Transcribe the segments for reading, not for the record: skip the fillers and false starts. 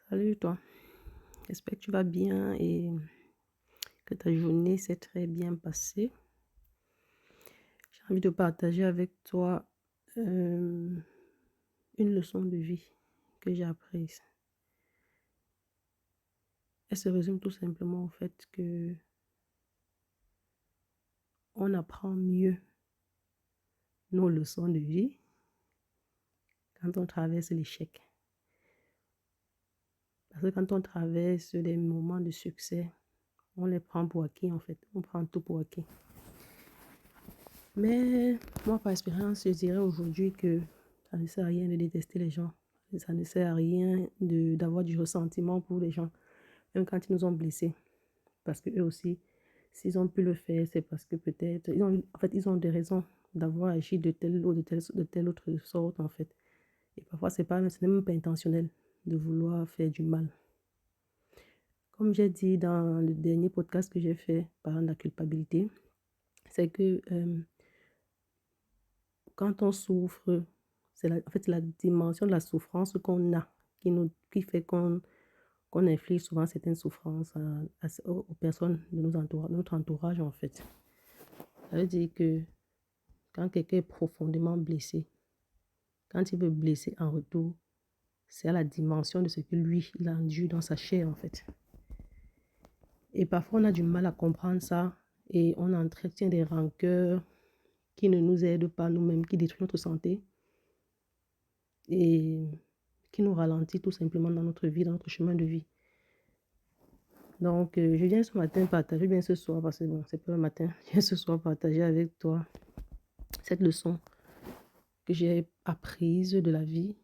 Salut toi, j'espère que tu vas bien et que ta journée s'est très bien passée. J'ai envie de partager avec toi euh, une leçon de vie que j'ai apprise. Elle se résume tout simplement au fait que on apprend mieux nos leçons de vie quand on traverse l'échec. Parce que quand on traverse des moments de succès, on les prend pour acquis en fait. On prend tout pour acquis. Mais moi, par expérience, je dirais aujourd'hui que ça ne sert à rien de détester les gens. Ça ne sert à rien d'avoir du ressentiment pour les gens, même quand ils nous ont blessés. Parce qu'eux aussi, s'ils ont pu le faire, c'est parce que peut-être, ils ont des raisons d'avoir agi de telle ou de telle autre sorte, en fait. Et parfois, ce n'est même pas intentionnel de vouloir faire du mal. Comme j'ai dit dans le dernier podcast que j'ai fait parlant de la culpabilité, c'est que quand on souffre, en fait, c'est la dimension de la souffrance qu'on a qui fait qu'on inflige souvent certaines souffrances aux personnes de notre entourage, en fait. Ça veut dire que quand quelqu'un est profondément blessé, quand il veut blesser en retour, c'est à la dimension de ce que lui, il a enduit dans sa chair, en fait. Et parfois, on a du mal à comprendre ça et on entretient des rancœurs qui ne nous aident pas nous-mêmes, qui détruisent notre santé et qui nous ralentit tout simplement dans notre vie, dans notre chemin de vie. Donc, je viens ce matin partager, bien ce soir, parce que bon, c'est pas le matin, je viens ce soir partager avec toi cette leçon que j'ai apprise de la vie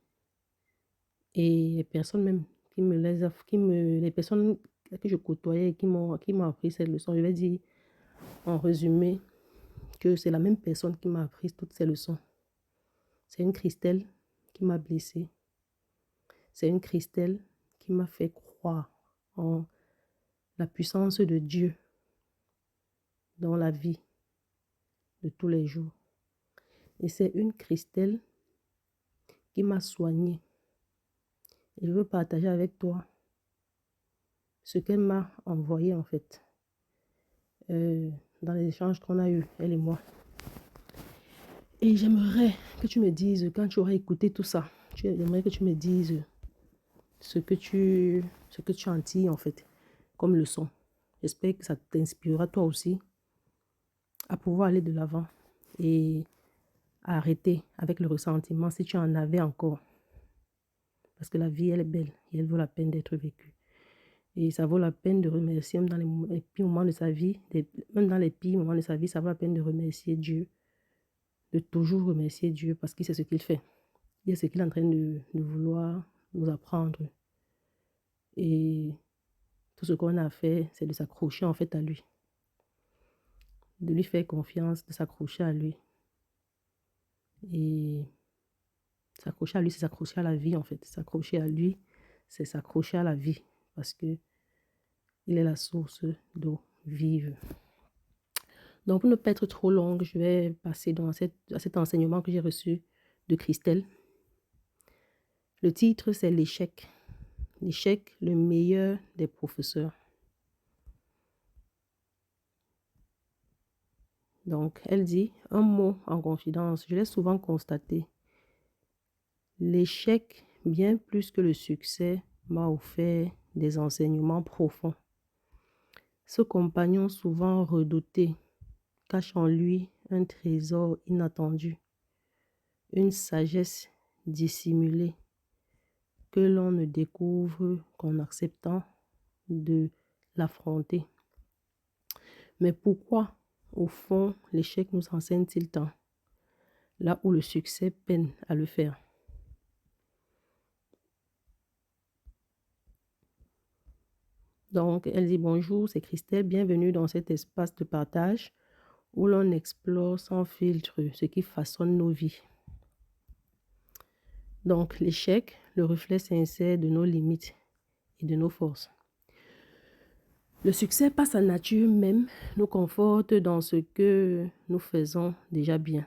et les personnes même les personnes que je côtoyais et qui m'ont appris cette leçon, je vais dire en résumé que c'est la même personne qui m'a appris toutes ces leçons. C'est une Christelle qui m'a blessée. C'est une Christelle qui m'a fait croire en la puissance de Dieu dans la vie de tous les jours. Et c'est une Christelle qui m'a soignée. Et je veux partager avec toi ce qu'elle m'a envoyé en fait dans les échanges qu'on a eus, elle et moi. Et j'aimerais que tu me dises, quand tu auras écouté tout ça, j'aimerais que tu me dises ce que tu en tires en fait comme leçon. J'espère que ça t'inspirera toi aussi à pouvoir aller de l'avant et à arrêter avec le ressentiment si tu en avais encore. Parce que la vie, elle est belle et elle vaut la peine d'être vécue. Et ça vaut la peine de remercier, même dans les pires moments de sa vie, même dans les pires moments de sa vie, ça vaut la peine de remercier Dieu, de toujours remercier Dieu parce qu'il sait ce qu'il fait. Il sait ce qu'il est en train de vouloir nous apprendre. Et tout ce qu'on a fait, c'est de s'accrocher en fait à lui. De lui faire confiance, de s'accrocher à lui. Et s'accrocher à lui, c'est s'accrocher à la vie en fait. S'accrocher à lui, c'est s'accrocher à la vie parce que il est la source d'eau vive. Donc, pour ne pas être trop longue, je vais passer à cet enseignement que j'ai reçu de Christelle. Le titre, c'est l'échec. L'échec, le meilleur des professeurs. Donc, elle dit, un mot en confidence, je l'ai souvent constaté. L'échec, bien plus que le succès, m'a offert des enseignements profonds. Ce compagnon souvent redouté cache en lui un trésor inattendu, une sagesse dissimulée que l'on ne découvre qu'en acceptant de l'affronter. Mais pourquoi, au fond, l'échec nous enseigne-t-il tant, là où le succès peine à le faire? Donc, elle dit bonjour, c'est Christelle, bienvenue dans cet espace de partage où l'on explore sans filtre ce qui façonne nos vies. Donc, l'échec, le reflet sincère de nos limites et de nos forces. Le succès, par sa nature même, nous conforte dans ce que nous faisons déjà bien.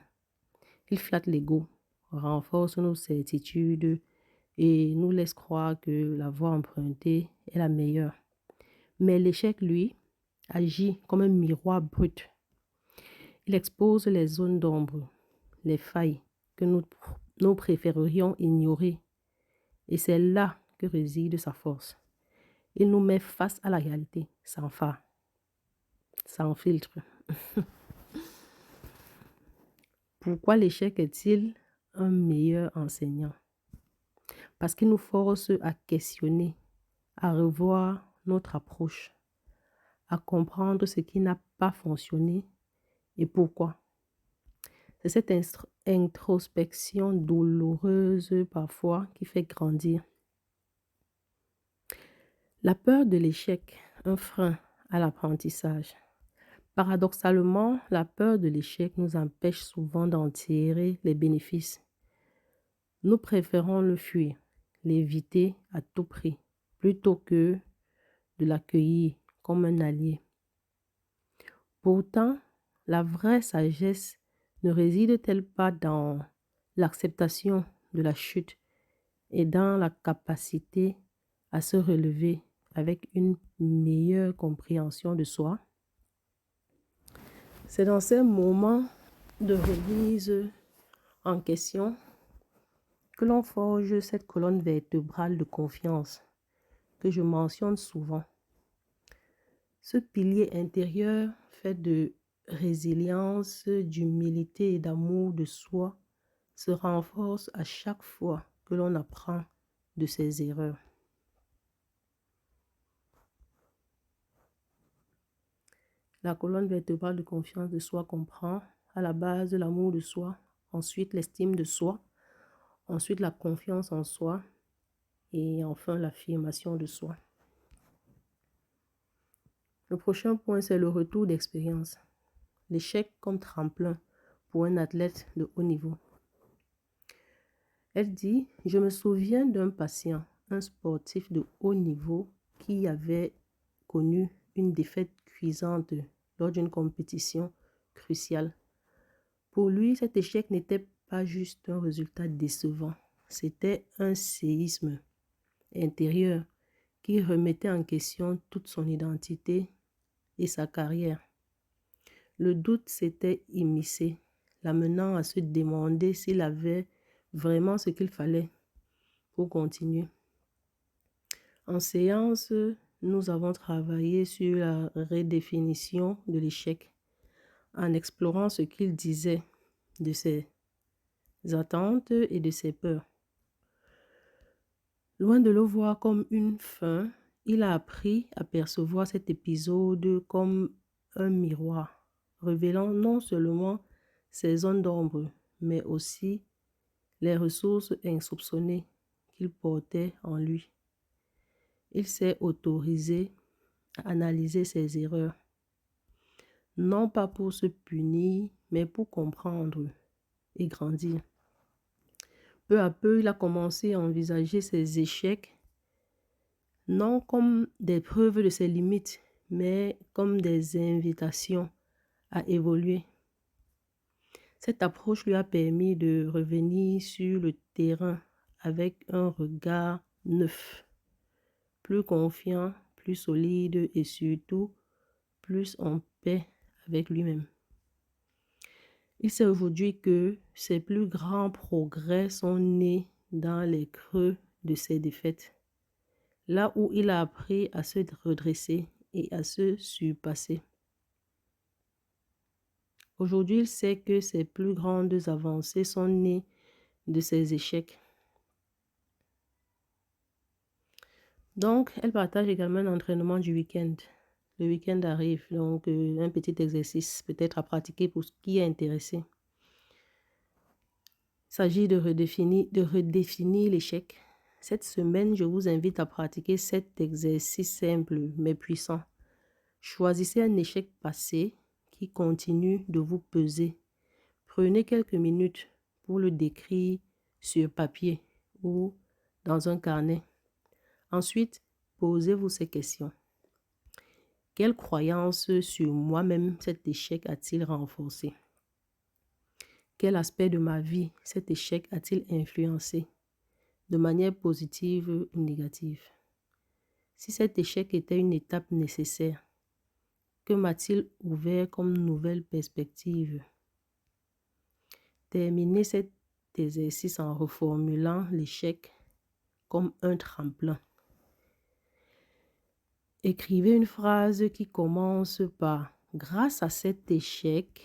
Il flatte l'ego, renforce nos certitudes et nous laisse croire que la voie empruntée est la meilleure. Mais l'échec, lui, agit comme un miroir brut. Il expose les zones d'ombre, les failles que nous préférerions ignorer. Et c'est là que réside sa force. Il nous met face à la réalité, sans phare, sans filtre. Pourquoi l'échec est-il un meilleur enseignant? Parce qu'il nous force à questionner, à revoir notre approche, à comprendre ce qui n'a pas fonctionné et pourquoi. C'est cette introspection douloureuse parfois qui fait grandir. La peur de l'échec, un frein à l'apprentissage. Paradoxalement, la peur de l'échec nous empêche souvent d'en tirer les bénéfices. Nous préférons le fuir, l'éviter à tout prix, plutôt que de l'accueillir comme un allié. Pourtant, la vraie sagesse ne réside-t-elle pas dans l'acceptation de la chute et dans la capacité à se relever avec une meilleure compréhension de soi? C'est dans ces moments de remise en question que l'on forge cette colonne vertébrale de confiance que je mentionne souvent. Ce pilier intérieur fait de résilience, d'humilité et d'amour de soi se renforce à chaque fois que l'on apprend de ses erreurs. La colonne vertébrale de confiance de soi comprend à la base l'amour de soi, ensuite l'estime de soi, ensuite la confiance en soi et enfin l'affirmation de soi. Le prochain point, c'est le retour d'expérience. L'échec comme tremplin pour un athlète de haut niveau. Elle dit, je me souviens d'un patient, un sportif de haut niveau qui avait connu une défaite cuisante lors d'une compétition cruciale. Pour lui, cet échec n'était pas juste un résultat décevant, c'était un séisme intérieur qui remettait en question toute son identité et sa carrière. Le doute s'était immiscé, l'amenant à se demander s'il avait vraiment ce qu'il fallait pour continuer. En séance, nous avons travaillé sur la redéfinition de l'échec en explorant ce qu'il disait de ses attentes et de ses peurs. Loin de le voir comme une fin, il a appris à percevoir cet épisode comme un miroir, révélant non seulement ses zones d'ombre, mais aussi les ressources insoupçonnées qu'il portait en lui. Il s'est autorisé à analyser ses erreurs, non pas pour se punir, mais pour comprendre et grandir. Peu à peu, il a commencé à envisager ses échecs, non comme des preuves de ses limites, mais comme des invitations à évoluer. Cette approche lui a permis de revenir sur le terrain avec un regard neuf, plus confiant, plus solide et surtout plus en paix avec lui-même. Il sait aujourd'hui que ses plus grands progrès sont nés dans les creux de ses défaites, là où il a appris à se redresser et à se surpasser. Aujourd'hui, il sait que ses plus grandes avancées sont nées de ses échecs. Donc, elle partage également un entraînement du week-end. Le week-end arrive, donc un petit exercice peut-être à pratiquer pour ce qui est intéressé. Il s'agit de redéfinir l'échec. Cette semaine, je vous invite à pratiquer cet exercice simple mais puissant. Choisissez un échec passé qui continue de vous peser. Prenez quelques minutes pour le décrire sur papier ou dans un carnet. Ensuite, posez-vous ces questions. Quelle croyance sur moi-même cet échec a-t-il renforcé? Quel aspect de ma vie cet échec a-t-il influencé? de manière positive ou négative. Si cet échec était une étape nécessaire, que m'a-t-il ouvert comme nouvelle perspective? Terminez cet exercice en reformulant l'échec comme un tremplin. Écrivez une phrase qui commence par « Grâce à cet échec,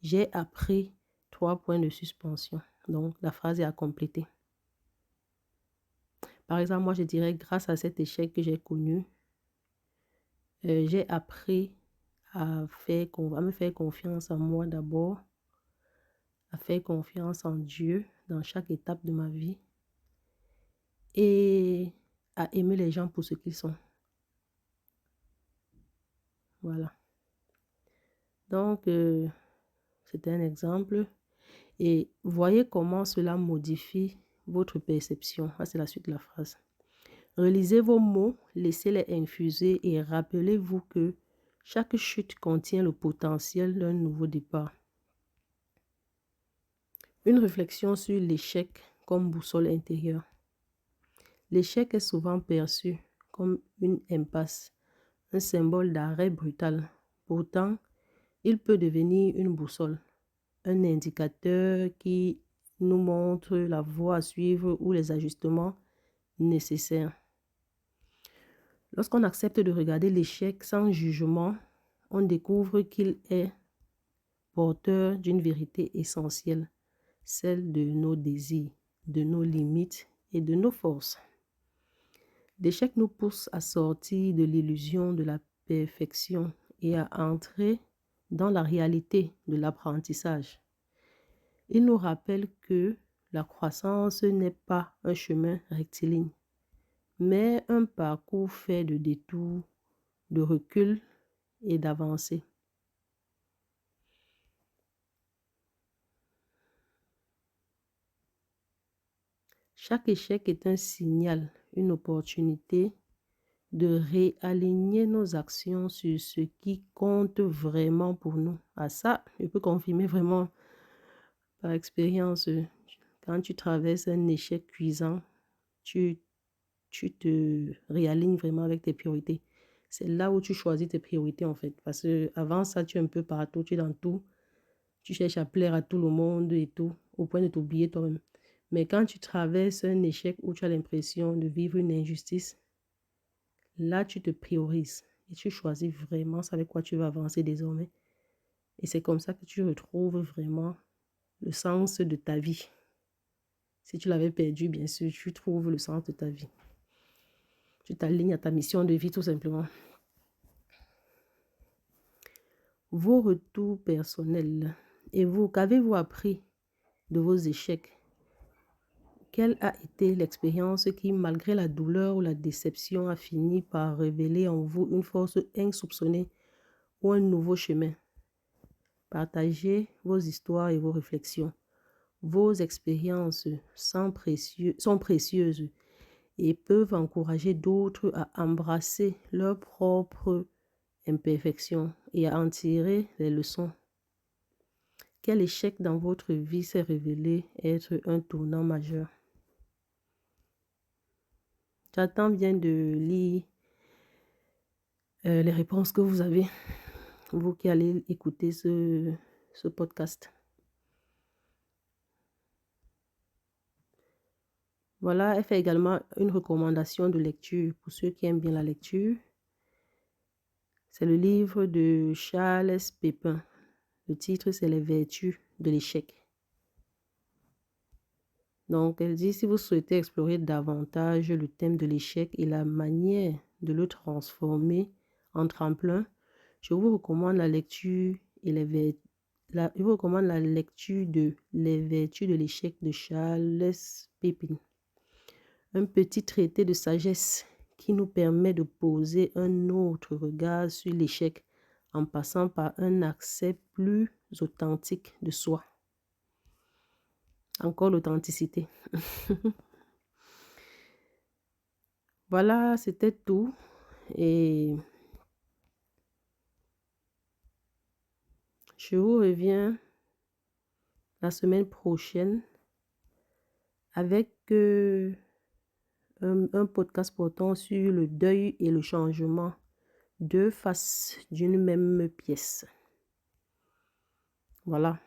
j'ai appris 3 points de suspension ». Donc, la phrase est à compléter. Par exemple, moi, je dirais « Grâce à cet échec que j'ai connu, j'ai appris à me faire confiance en moi d'abord, à faire confiance en Dieu dans chaque étape de ma vie et à aimer les gens pour ce qu'ils sont. » Voilà. Donc, c'était un exemple. Et voyez comment cela modifie votre perception. Ça, c'est la suite de la phrase. Relisez vos mots, laissez-les infuser et rappelez-vous que chaque chute contient le potentiel d'un nouveau départ. Une réflexion sur l'échec comme boussole intérieure. L'échec est souvent perçu comme une impasse, un symbole d'arrêt brutal. Pourtant, il peut devenir une boussole, un indicateur qui nous montre la voie à suivre ou les ajustements nécessaires. Lorsqu'on accepte de regarder l'échec sans jugement, on découvre qu'il est porteur d'une vérité essentielle, celle de nos désirs, de nos limites et de nos forces. L'échec nous pousse à sortir de l'illusion de la perfection et à entrer dans la réalité de l'apprentissage. Il nous rappelle que la croissance n'est pas un chemin rectiligne, mais un parcours fait de détours, de recul et d'avancées. Chaque échec est un signal, une opportunité de réaligner nos actions sur ce qui compte vraiment pour nous. À ça, je peux confirmer vraiment par expérience. Quand tu traverses un échec cuisant, tu te réalignes vraiment avec tes priorités. C'est là où tu choisis tes priorités en fait. Parce que avant ça, tu es un peu partout, tu es dans tout. Tu cherches à plaire à tout le monde et tout, au point de t'oublier toi-même. Mais quand tu traverses un échec où tu as l'impression de vivre une injustice, là, tu te priorises et tu choisis vraiment avec quoi tu vas avancer désormais. Et c'est comme ça que tu retrouves vraiment le sens de ta vie. Si tu l'avais perdu, bien sûr, tu trouves le sens de ta vie. Tu t'alignes à ta mission de vie tout simplement. Vos retours personnels. Et vous, qu'avez-vous appris de vos échecs? Quelle a été l'expérience qui, malgré la douleur ou la déception, a fini par révéler en vous une force insoupçonnée ou un nouveau chemin? Partagez vos histoires et vos réflexions. Vos expériences sont précieuses et peuvent encourager d'autres à embrasser leurs propres imperfections et à en tirer les leçons. Quel échec dans votre vie s'est révélé être un tournant majeur? J'attends bien de lire les réponses que vous avez, vous qui allez écouter ce podcast. Voilà, elle fait également une recommandation de lecture pour ceux qui aiment bien la lecture. C'est le livre de Charles Pépin. Le titre, c'est Les vertus de l'échec. Donc, elle dit, si vous souhaitez explorer davantage le thème de l'échec et la manière de le transformer en tremplin, je vous recommande la lecture je vous recommande la lecture de Les vertus de l'échec de Charles Pépin. Un petit traité de sagesse qui nous permet de poser un autre regard sur l'échec en passant par un accès plus authentique de soi. Encore l'authenticité. Voilà, c'était tout. Et je vous reviens la semaine prochaine avec un podcast portant sur le deuil et le changement, deux faces d'une même pièce. Voilà.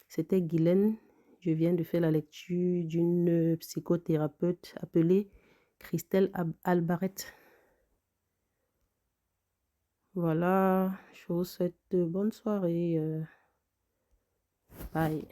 C'était Guylaine. Je viens de faire la lecture d'une psychothérapeute appelée Christelle Albaret. Voilà, je vous souhaite bonne soirée. Bye.